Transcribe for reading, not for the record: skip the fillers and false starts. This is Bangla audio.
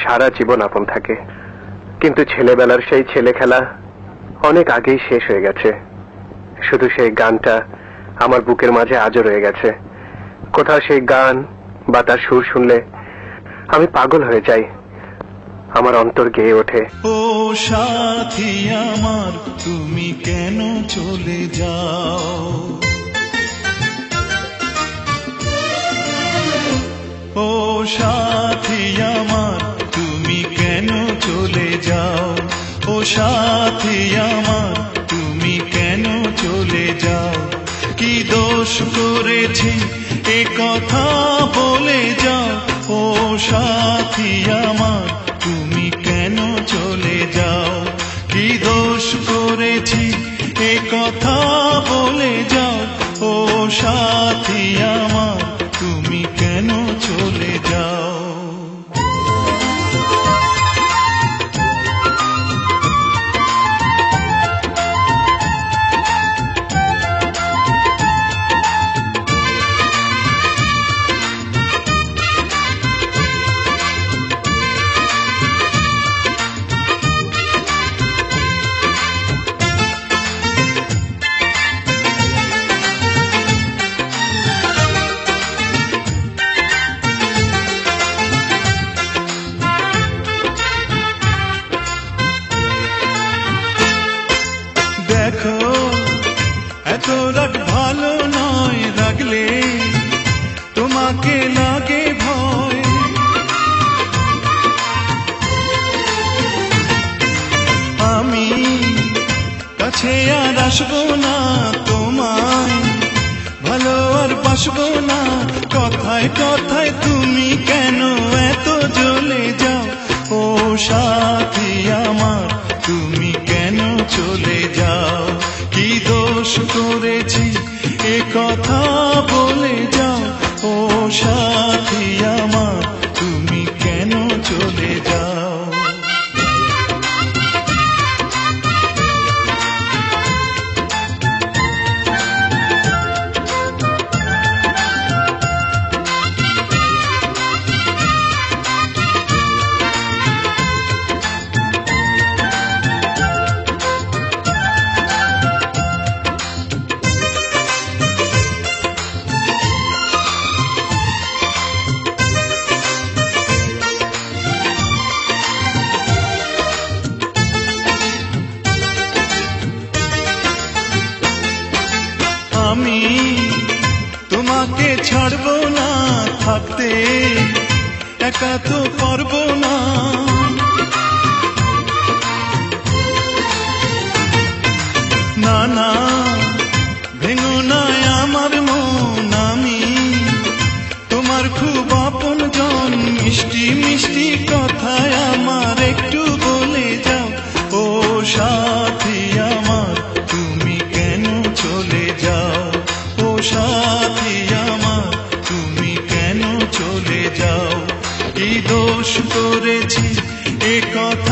সারা জীবন আপন থাকে, কিন্তু ছেলেবেলার সেই ছেলে খেলা অনেক আগেই শেষ হয়ে গেছে। শুধু সেই গানটা আমার বুকের মাঝে আজও রয়ে গেছে। কোথাও সেই গান বা তার সুর শুনলে আমি পাগল হয়ে যাই, আমার অন্তর গেয়ে ওঠে। ও সাথী আমার, তুমি কেন চলে যাও? ও সাথী আমার, তুমি কেন চলে যাও? ও সাথী আমার, তুমি কেন চলে যাও? কি দোষ করেছি এ কথা বলে যাও। ও সাথী আমার, তুমি কেন চলে যাও? কি দোষ করেছি এ কথা বলে যাও। ও সাথী আমার, তুমি কেন চলে যাও? দেখো এত রাগ ভালো নয়, রাগলে তোমাকে লাগে ভয়। আমি কাছে আর আসবো না, তোমায় ভালো আর বাসবো না। কথায় কথায় তুমি কেন এত জ্বলে যাও? ও সাথী আমার, তুমি কেন চলে যাও? কি দোষ করেছি এ কথা বলে যাও। ও সাথী আমার, তুমি কেন চলে যাও? আমি তোমাকে ছাড়বো না, থাকতে একা তো পারবো না। না না, ভেঙো না আমার মন, আমি তোমার খুব আপন জন। মিষ্টি মিষ্টি কথায় আমার একটু বলে যাও। ও সাথী আমার, তুমি কেন চলে যাও? ও সাথী আমার, তুমি কেন চলে যাও? কি দোষ করেছি এ কথা